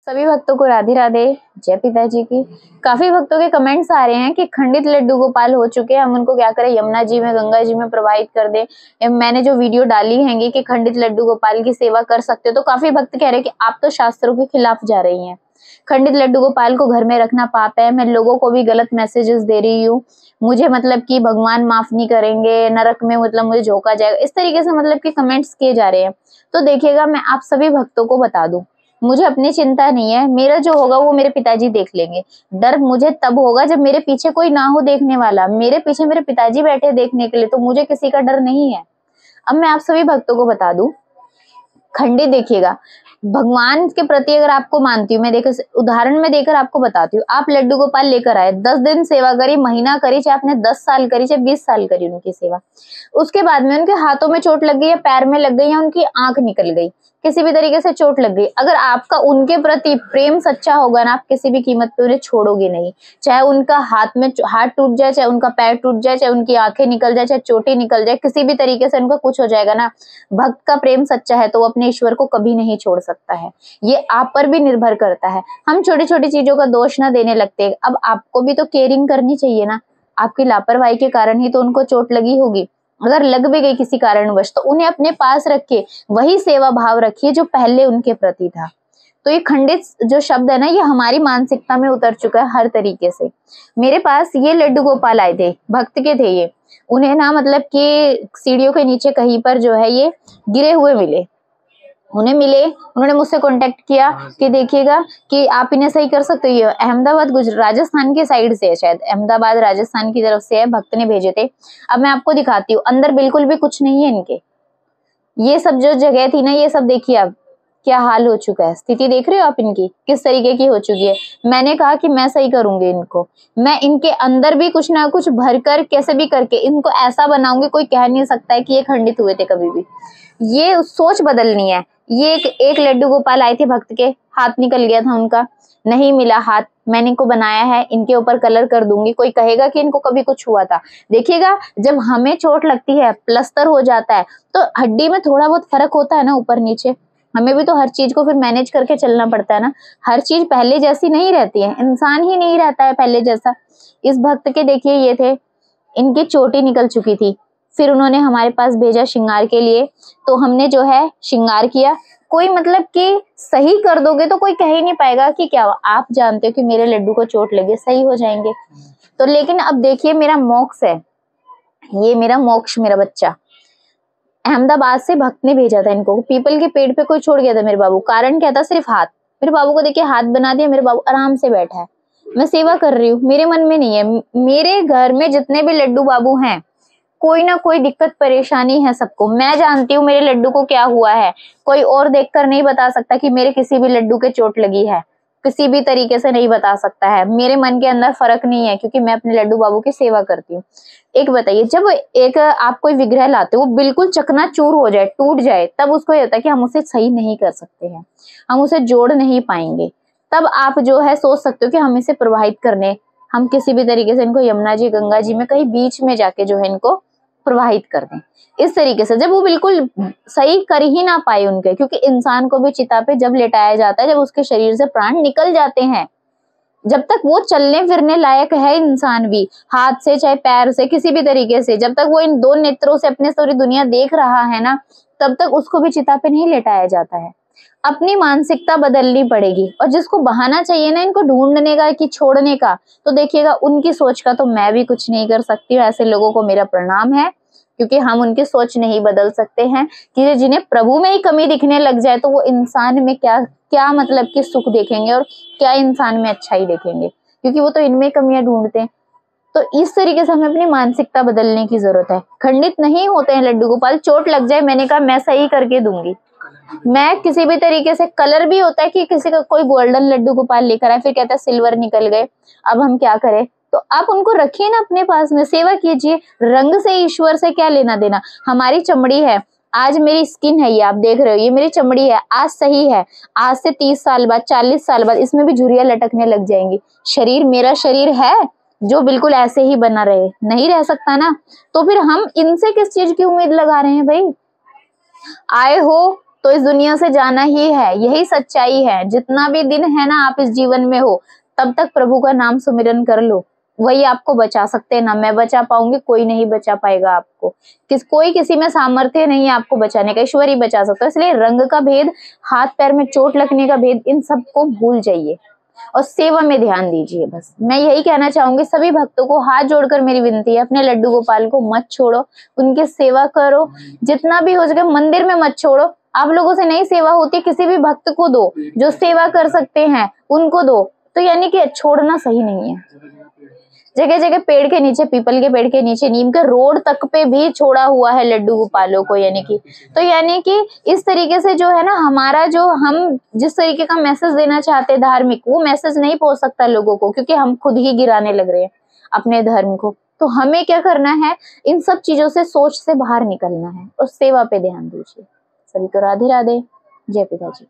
सभी भक्तों को राधे राधे, जय पिताजी की। काफी भक्तों के कमेंट्स आ रहे हैं कि खंडित लड्डू गोपाल हो चुके हैं, हम उनको क्या करें, यमुना जी में, गंगा जी में प्रवाहित कर दें। मैंने जो वीडियो डाली हैंगी कि खंडित लड्डू गोपाल की सेवा कर सकते हो, तो काफी भक्त कह रहे हैं कि आप तो शास्त्रों के खिलाफ जा रही हैं, खंडित लड्डू गोपाल को घर में रखना पाप है। मैं लोगों को भी गलत मैसेजेस दे रही हूँ, मुझे मतलब कि भगवान माफ नहीं करेंगे, नरक में मतलब मुझे झोंका जाएगा, इस तरीके से मतलब कि कमेंट्स किए जा रहे हैं। तो देखिएगा, मैं आप सभी भक्तों को बता दूं, मुझे अपनी चिंता नहीं है, मेरा जो होगा वो मेरे पिताजी देख लेंगे। डर मुझे तब होगा जब मेरे पीछे कोई ना हो देखने वाला, मेरे पीछे मेरे पिताजी बैठे देखने के लिए, तो मुझे किसी का डर नहीं है। अब मैं आप सभी भक्तों को बता दूं, खंडित देखिएगा, भगवान के प्रति अगर आपको मानती हूँ मैं, देखो उदाहरण में देकर आपको बताती हूँ। आप लड्डू गोपाल लेकर आए, 10 दिन सेवा करी, महीना करी, चाहे आपने 10 साल करी, चाहे 20 साल करी उनकी सेवा, उसके बाद में उनके हाथों में चोट लग गई या पैर में लग गई या उनकी आंख निकल गई, किसी भी तरीके से चोट लग गई, अगर आपका उनके प्रति प्रेम सच्चा होगा ना, आप किसी भी कीमत पे उन्हें छोड़ोगे नहीं। चाहे उनका हाथ टूट जाए, चाहे उनका पैर टूट जाए, चाहे उनकी आंखें निकल जाए, चाहे चोटी निकल जाए, किसी भी तरीके से उनका कुछ हो जाएगा ना, भक्त का प्रेम सच्चा है तो वो अपने ईश्वर को कभी नहीं छोड़ सकता है। ये आप पर भी निर्भर करता है। हम छोटी छोटी चीजों का दोष ना देने लगते। अब आपको भी तो केयरिंग करनी चाहिए ना, आपकी लापरवाही के कारण ही तो उनको चोट लगी होगी। अगर लग भी गई किसी कारणवश, तो उन्हें अपने पास रखिए, वही सेवा भाव रखिए जो पहले उनके प्रति था। तो ये खंडित जो शब्द है ना, ये हमारी मानसिकता में उतर चुका है हर तरीके से। मेरे पास ये लड्डू गोपाल आए थे, भक्त के थे ये, उन्हें ना मतलब कि सीढ़ियों के नीचे कहीं पर जो है ये गिरे हुए मिले, उन्हें मिले, उन्होंने मुझसे कांटेक्ट किया कि देखिएगा कि आप इन्हें सही कर सकते हो। अहमदाबाद राजस्थान की साइड से है, शायद अहमदाबाद राजस्थान की तरफ से है, भक्त ने भेजे थे। अब मैं आपको दिखाती हूँ, अंदर बिल्कुल भी कुछ नहीं है इनके। ये सब जो जगह थी ना, ये सब देखिए आप क्या हाल हो चुका है, स्थिति देख रहे हो आप इनकी किस तरीके की हो चुकी है। मैंने कहा कि मैं सही करूंगी इनको, मैं इनके अंदर भी कुछ ना कुछ भरकर कैसे भी करके इनको ऐसा बनाऊंगी, कोई कह नहीं सकता है कि ये खंडित हुए थे कभी भी। ये सोच बदलनी है। ये एक लड्डू गोपाल आए थे भक्त के, हाथ निकल गया था उनका, नहीं मिला हाथ, मैंने इनको बनाया है, इनके ऊपर कलर कर दूंगी, कोई कहेगा कि इनको कभी कुछ हुआ था। देखिएगा, जब हमें चोट लगती है, प्लस्तर हो जाता है, तो हड्डी में थोड़ा बहुत फर्क होता है ना ऊपर नीचे, हमें भी तो हर चीज को फिर मैनेज करके चलना पड़ता है ना। हर चीज पहले जैसी नहीं रहती है, इंसान ही नहीं रहता है पहले जैसा। इस भक्त के देखिए ये थे, इनकी चोटी निकल चुकी थी, फिर उन्होंने हमारे पास भेजा श्रृंगार के लिए, तो हमने जो है श्रृंगार किया। कोई मतलब कि सही कर दोगे तो कोई कह ही नहीं पाएगा कि क्या, आप जानते हो कि मेरे लड्डू को चोट लगे, सही हो जाएंगे। तो लेकिन अब देखिए, मेरा मोक्ष है ये, मेरा मोक्ष, मेरा बच्चा अहमदाबाद से भक्त ने भेजा था इनको, पीपल के पेड़ पे कोई छोड़ गया था मेरे बाबू। कारण क्या था, सिर्फ हाथ। मेरे बाबू को देखिए हाथ बना दिया, मेरे बाबू आराम से बैठा है, मैं सेवा कर रही हूँ, मेरे मन में नहीं है। मेरे घर में जितने भी लड्डू बाबू हैं, कोई ना कोई दिक्कत परेशानी है सबको। मैं जानती हूँ मेरे लड्डू को क्या हुआ है, कोई और देखकर नहीं बता सकता कि मेरे किसी भी लड्डू के चोट लगी है, किसी भी तरीके से नहीं बता सकता है। मेरे मन के अंदर फर्क नहीं है, क्योंकि मैं अपने लड्डू बाबू की सेवा करती हूँ। एक बताइए, जब एक आप कोई विग्रह लाते हो, वो बिल्कुल चकनाचूर हो जाए, टूट जाए, तब उसको ये होता है कि हम उसे सही नहीं कर सकते हैं, हम उसे जोड़ नहीं पाएंगे, तब आप जो है सोच सकते हो कि हम इसे प्रवाहित करने, हम किसी भी तरीके से इनको यमुना जी, गंगा जी में कहीं बीच में जाके जो है इनको प्रवाहित कर दें। इस तरीके से जब वो बिल्कुल सही कर ही ना पाए उनके, क्योंकि इंसान को भी चिता पे जब लेटाया जाता है, जब उसके शरीर से प्राण निकल जाते हैं, जब तक वो चलने फिरने लायक है इंसान भी, हाथ से चाहे पैर से, किसी भी तरीके से, जब तक वो इन 2 नेत्रों से अपने सारी दुनिया देख रहा है ना, तब तक उसको भी चिता पे नहीं लेटाया जाता है। अपनी मानसिकता बदलनी पड़ेगी, और जिसको बहाना चाहिए ना इनको ढूंढने का कि छोड़ने का, तो देखिएगा उनकी सोच का तो मैं भी कुछ नहीं कर सकती हूँ। ऐसे लोगों को मेरा प्रणाम है, क्योंकि हम उनकी सोच नहीं बदल सकते हैं। कि जिन्हें प्रभु में ही कमी दिखने लग जाए, तो वो इंसान में क्या क्या मतलब कि सुख देखेंगे और क्या इंसान में अच्छाई देखेंगे, क्योंकि वो तो इनमें कमियां ढूंढते हैं। तो इस तरीके से हमें अपनी मानसिकता बदलने की जरूरत है। खंडित नहीं होते हैं लड्डू गोपाल, चोट लग जाए, मैंने कहा मैं सही करके दूंगी। मैं किसी भी तरीके से, कलर भी होता है कि किसी का कोई गोल्डन लड्डू गोपाल लेकर आए, फिर कहता है सिल्वर निकल गए, अब हम क्या करें। तो आप उनको रखिए ना अपने पास में, सेवा कीजिए। रंग से ईश्वर से क्या लेना देना। हमारी चमड़ी है, आज मेरी स्किन है, ये आप देख रहे हो, ये मेरी चमड़ी है, आज सही है, आज से 30 साल बाद, 40 साल बाद इसमें भी झुर्रियां लटकने लग जाएंगी। शरीर मेरा शरीर है जो बिल्कुल ऐसे ही बना रहे, नहीं रह सकता ना। तो फिर हम इनसे किस चीज की उम्मीद लगा रहे हैं भाई। आए हो तो इस दुनिया से जाना ही है, यही सच्चाई है। जितना भी दिन है ना आप इस जीवन में हो, तब तक प्रभु का नाम सुमिरन कर लो, वही आपको बचा सकते हैं। ना मैं बचा पाऊंगी, कोई नहीं बचा पाएगा आपको। कोई किसी में सामर्थ्य नहीं है आपको बचाने का, ईश्वर ही बचा सकता है। इसलिए रंग का भेद, हाथ पैर में चोट लगने का भेद, इन सबको भूल जाइए और सेवा में ध्यान दीजिए। बस मैं यही कहना चाहूंगी सभी भक्तों को, हाथ जोड़कर मेरी विनती है, अपने लड्डू गोपाल को मत छोड़ो, उनकी सेवा करो, जितना भी हो सके। मंदिर में मत छोड़ो, आप लोगों से नहीं सेवा होती, किसी भी भक्त को दो, जो सेवा कर सकते हैं उनको दो। तो यानी कि छोड़ना सही नहीं है। जगह जगह पेड़ के नीचे, पीपल के पेड़ के नीचे, नीम के रोड तक पे भी छोड़ा हुआ है लड्डू गोपालों को, यानी कि तो यानी कि इस तरीके से जो है ना, हमारा जो हम जिस तरीके का मैसेज देना चाहते हैं धार्मिक, वो मैसेज नहीं पहुंच सकता लोगों को, क्योंकि हम खुद ही गिराने लग रहे हैं अपने धर्म को। तो हमें क्या करना है, इन सब चीजों से, सोच से बाहर निकलना है और सेवा पे ध्यान दीजिए। सभी को राधे राधे, जय पिताजी।